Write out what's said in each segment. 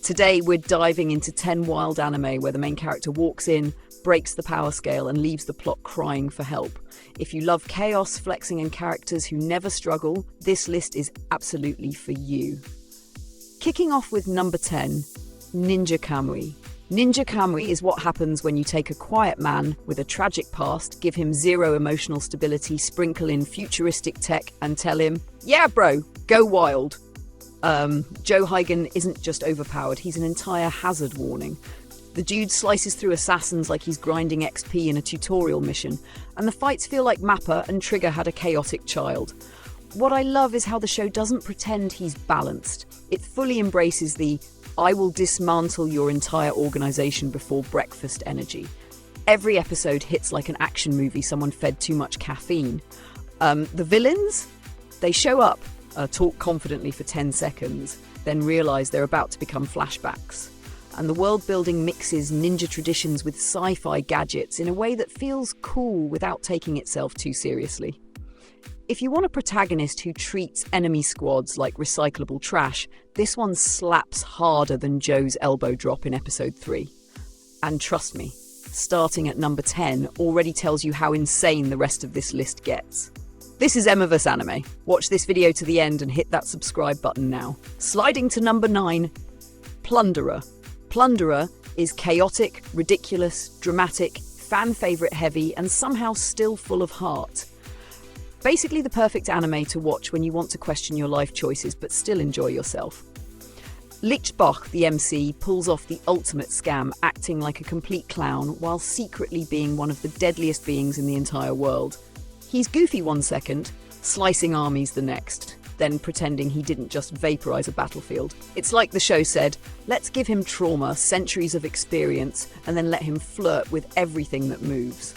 Today, we're diving into 10 wild anime where the main character walks in, breaks the power scale, and leaves the plot crying for help. If you love chaos, flexing, and characters who never struggle, this list is absolutely for you. Kicking off with number 10, Ninja Kamui. Ninja Kamui is what happens when you take a quiet man with a tragic past, give him zero emotional stability, sprinkle in futuristic tech, and tell him, yeah bro, go wild. Joe Huygen isn't just overpowered, he's an entire hazard warning. The dude slices through assassins like he's grinding XP in a tutorial mission, and the fights feel like Mappa and Trigger had a chaotic child. What I love is how the show doesn't pretend he's balanced. It fully embraces the I will dismantle your entire organization before breakfast energy. Every episode hits like an action movie someone fed too much caffeine. The villains? They show up, talk confidently for 10 seconds, then realise they're about to become flashbacks. And the world building mixes ninja traditions with sci-fi gadgets in a way that feels cool without taking itself too seriously. If you want a protagonist who treats enemy squads like recyclable trash, this one slaps harder than Joe's elbow drop in episode 3. And trust me, starting at number 10 already tells you how insane the rest of this list gets. This is Emma vs Anime. Watch this video to the end and hit that subscribe button now. Sliding to number 9, Plunderer. Plunderer is chaotic, ridiculous, dramatic, fan favourite heavy, and somehow still full of heart. Basically the perfect anime to watch when you want to question your life choices but still enjoy yourself. Lichtbach, the MC, pulls off the ultimate scam, acting like a complete clown while secretly being one of the deadliest beings in the entire world. He's goofy one second, slicing armies the next, then pretending he didn't just vaporize a battlefield. It's like the show said, let's give him trauma, centuries of experience, and then let him flirt with everything that moves.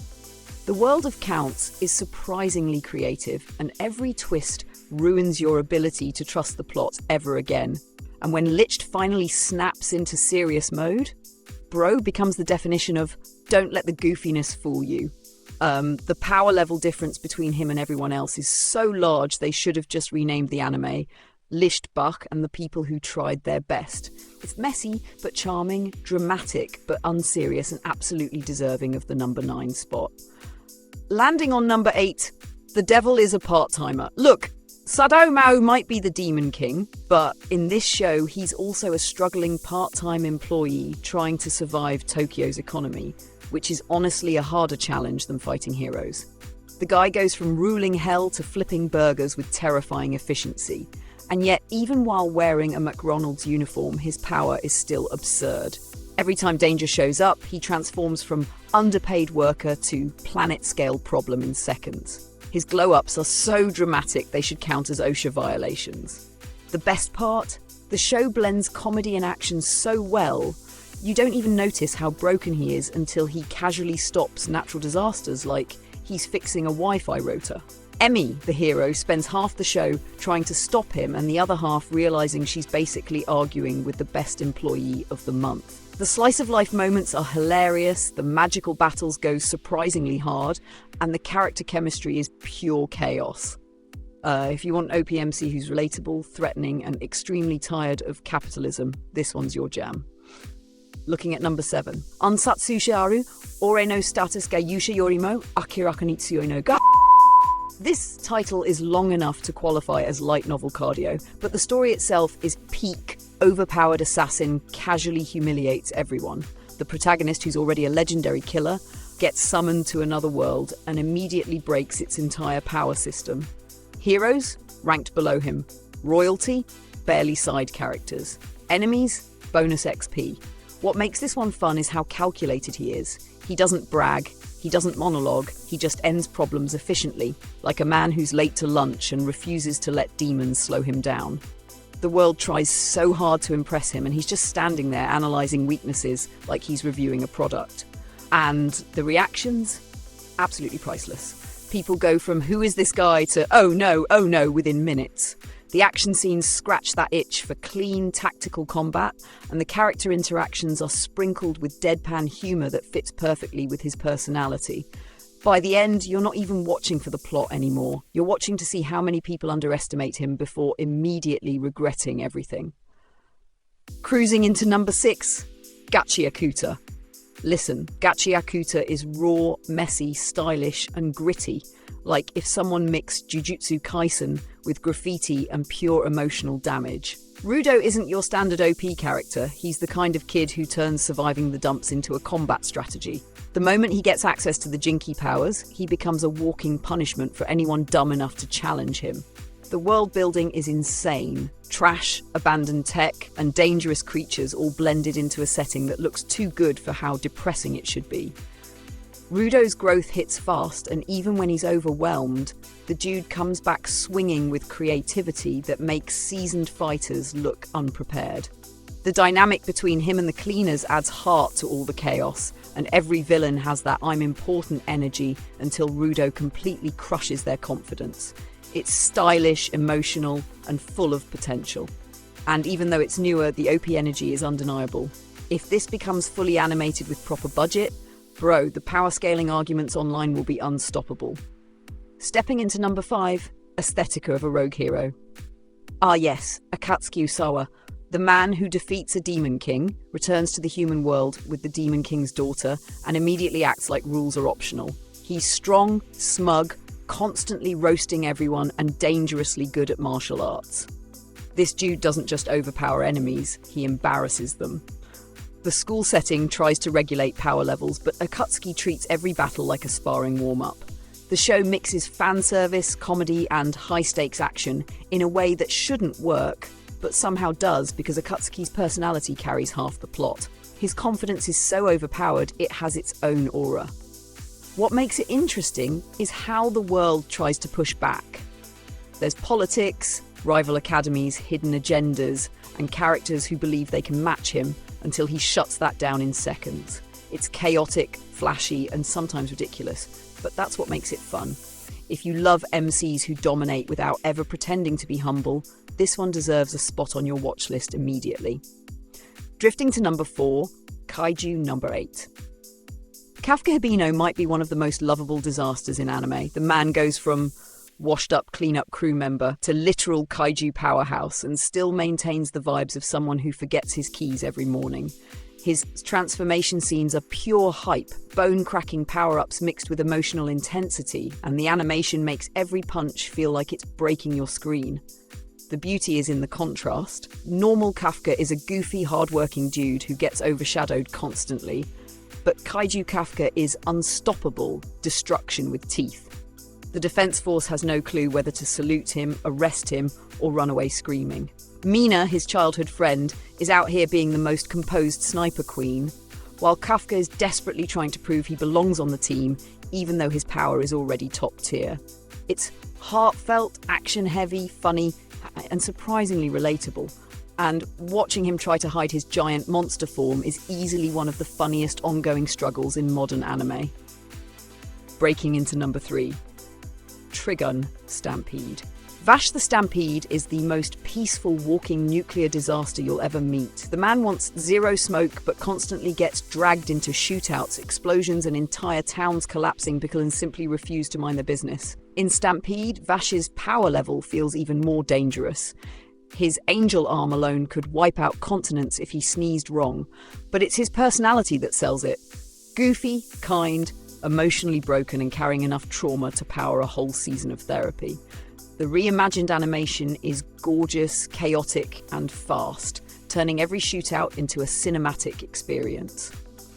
The world of counts is surprisingly creative, and every twist ruins your ability to trust the plot ever again. And when Licht finally snaps into serious mode, Bro becomes the definition of don't let the goofiness fool you. The power level difference between him and everyone else is so large they should have just renamed the anime Lichtbach and the People Who Tried Their Best. It's messy but charming, dramatic but unserious, and absolutely deserving of the number 9 spot. Landing on number 8, The Devil is a Part-Timer. Look, Sadao Mao might be the Demon King, but in this show he's also a struggling part-time employee trying to survive Tokyo's economy, which is honestly a harder challenge than fighting heroes. The guy goes from ruling hell to flipping burgers with terrifying efficiency, and yet even while wearing a McDonald's uniform, his power is still absurd. Every time danger shows up, he transforms from underpaid worker to planet-scale problem in seconds. His glow-ups are so dramatic they should count as OSHA violations. The best part? The show blends comedy and action so well, you don't even notice how broken he is until he casually stops natural disasters like he's fixing a Wi-Fi router. Emmy, the hero, spends half the show trying to stop him and the other half realising she's basically arguing with the best employee of the month. The slice-of-life moments are hilarious, the magical battles go surprisingly hard, and the character chemistry is pure chaos. If you want OPMC who's relatable, threatening, and extremely tired of capitalism, this one's your jam. Looking at number 7. Ansatsu Shiaru, Ore no status ga yusha yorimo, akiraka ni tsuyoi no ga. This title is long enough to qualify as light novel cardio, but the story itself is peak. Overpowered assassin casually humiliates everyone. The protagonist, who's already a legendary killer, gets summoned to another world and immediately breaks its entire power system. Heroes? Ranked below him. Royalty? Barely side characters. Enemies? Bonus XP. What makes this one fun is how calculated he is. He doesn't brag, he doesn't monologue, he just ends problems efficiently, like a man who's late to lunch and refuses to let demons slow him down. The world tries so hard to impress him and he's just standing there analysing weaknesses like he's reviewing a product. And the reactions? Absolutely priceless. People go from who is this guy to oh no within minutes. The action scenes scratch that itch for clean, tactical combat, and the character interactions are sprinkled with deadpan humour that fits perfectly with his personality. By the end, you're not even watching for the plot anymore. You're watching to see how many people underestimate him before immediately regretting everything. Cruising into number 6, Gachiakuta. Listen, Gachiakuta is raw, messy, stylish, and gritty, like if someone mixed Jujutsu Kaisen with graffiti and pure emotional damage. Rudo isn't your standard OP character. He's the kind of kid who turns surviving the dumps into a combat strategy. The moment he gets access to the Jinki powers, he becomes a walking punishment for anyone dumb enough to challenge him. The world building is insane. Trash, abandoned tech, and dangerous creatures all blended into a setting that looks too good for how depressing it should be. Rudo's growth hits fast, and even when he's overwhelmed, the dude comes back swinging with creativity that makes seasoned fighters look unprepared. The dynamic between him and the cleaners adds heart to all the chaos, and every villain has that I'm important energy until Rudo completely crushes their confidence. It's stylish, emotional, and full of potential. And even though it's newer, the OP energy is undeniable. If this becomes fully animated with proper budget, bro, the power scaling arguments online will be unstoppable. Stepping into number 5, Aesthetica of a Rogue Hero. Ah yes, Akatsuki Usawa, the man who defeats a Demon King, returns to the human world with the Demon King's daughter, and immediately acts like rules are optional. He's strong, smug, constantly roasting everyone, and dangerously good at martial arts. This dude doesn't just overpower enemies, he embarrasses them. The school setting tries to regulate power levels, but Akatsuki treats every battle like a sparring warm-up. The show mixes fan service, comedy, and high-stakes action in a way that shouldn't work, but somehow does because Akatsuki's personality carries half the plot. His confidence is so overpowered, it has its own aura. What makes it interesting is how the world tries to push back. There's politics, rival academies, hidden agendas, and characters who believe they can match him until he shuts that down in seconds. It's chaotic, flashy, and sometimes ridiculous, but that's what makes it fun. If you love MCs who dominate without ever pretending to be humble, this one deserves a spot on your watch list immediately. Drifting to number 4, Kaiju number 8. Kafka Hibino might be one of the most lovable disasters in anime. The man goes from washed-up cleanup crew member to literal kaiju powerhouse and still maintains the vibes of someone who forgets his keys every morning. His transformation scenes are pure hype, bone-cracking power-ups mixed with emotional intensity, and the animation makes every punch feel like it's breaking your screen. The beauty is in the contrast. Normal Kafka is a goofy, hard-working dude who gets overshadowed constantly, but Kaiju Kafka is unstoppable destruction with teeth. The defense force has no clue whether to salute him, arrest him, or run away screaming. Mina, his childhood friend, is out here being the most composed sniper queen, while Kafka is desperately trying to prove he belongs on the team, even though his power is already top tier. It's heartfelt, action-heavy, funny, and surprisingly relatable. And watching him try to hide his giant monster form is easily one of the funniest ongoing struggles in modern anime. Breaking into number 3, Trigun Stampede. Vash the Stampede is the most peaceful walking nuclear disaster you'll ever meet. The man wants zero smoke but constantly gets dragged into shootouts, explosions, and entire towns collapsing because he simply refuse to mind their business. In Stampede, Vash's power level feels even more dangerous. His angel arm alone could wipe out continents if he sneezed wrong, but it's his personality that sells it. Goofy, kind, emotionally broken, and carrying enough trauma to power a whole season of therapy. The reimagined animation is gorgeous, chaotic, and fast, turning every shootout into a cinematic experience.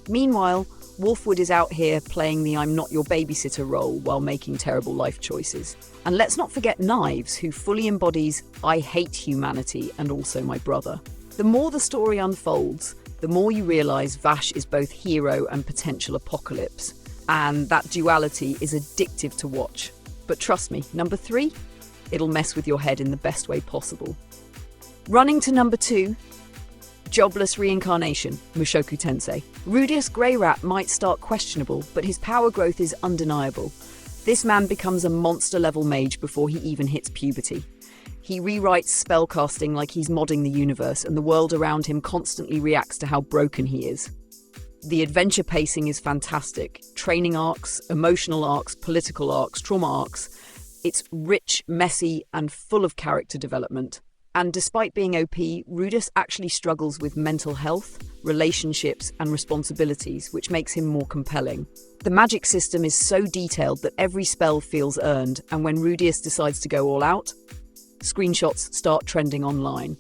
Meanwhile, Wolfwood is out here playing the I'm not your babysitter role while making terrible life choices. And let's not forget Knives, who fully embodies I hate humanity and also my brother. The more the story unfolds, the more you realise Vash is both hero and potential apocalypse. And that duality is addictive to watch. But trust me, number 3, it'll mess with your head in the best way possible. Running to number 2, Jobless Reincarnation, Mushoku Tensei. Rudius Greyrat might start questionable, but his power growth is undeniable. This man becomes a monster-level mage before he even hits puberty. He rewrites spellcasting like he's modding the universe, and the world around him constantly reacts to how broken he is. The adventure pacing is fantastic. Training arcs, emotional arcs, political arcs, trauma arcs. It's rich, messy, and full of character development. And despite being OP, Rudeus actually struggles with mental health, relationships, and responsibilities, which makes him more compelling. The magic system is so detailed that every spell feels earned, and when Rudeus decides to go all out, screenshots start trending online.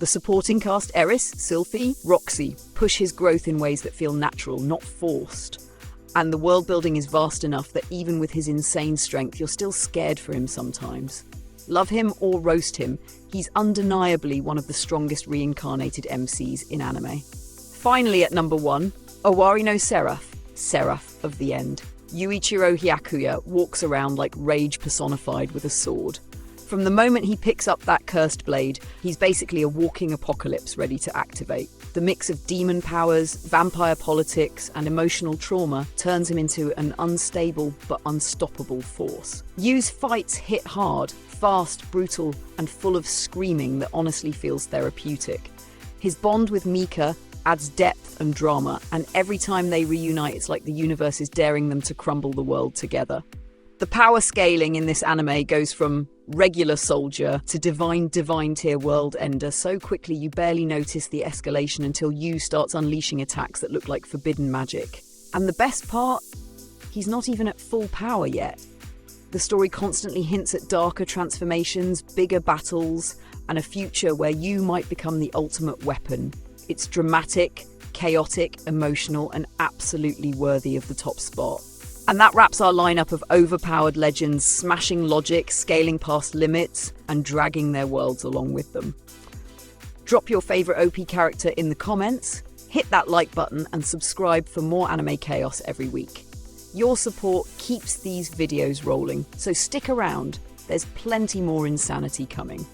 The supporting cast, Eris, Sylphie, Roxy, push his growth in ways that feel natural, not forced. And the world building is vast enough that even with his insane strength, you're still scared for him sometimes. Love him or roast him, he's undeniably one of the strongest reincarnated MCs in anime. Finally at number 1, Owari no Seraph of the End. Yuichiro Hyakuya walks around like rage personified with a sword. From the moment he picks up that cursed blade, he's basically a walking apocalypse ready to activate. The mix of demon powers, vampire politics, and emotional trauma turns him into an unstable but unstoppable force. Yu's fights hit hard, fast, brutal, and full of screaming that honestly feels therapeutic. His bond with Mika adds depth and drama, and every time they reunite, it's like the universe is daring them to crumble the world together. The power scaling in this anime goes from regular soldier to divine tier world ender so quickly you barely notice the escalation until Yu starts unleashing attacks that look like forbidden magic. And the best part? He's not even at full power yet. The story constantly hints at darker transformations, bigger battles, and a future where Yu might become the ultimate weapon. It's dramatic, chaotic, emotional, and absolutely worthy of the top spot. And that wraps our lineup of overpowered legends, smashing logic, scaling past limits, and dragging their worlds along with them. Drop your favourite OP character in the comments, hit that like button, and subscribe for more anime chaos every week. Your support keeps these videos rolling, so stick around, there's plenty more insanity coming.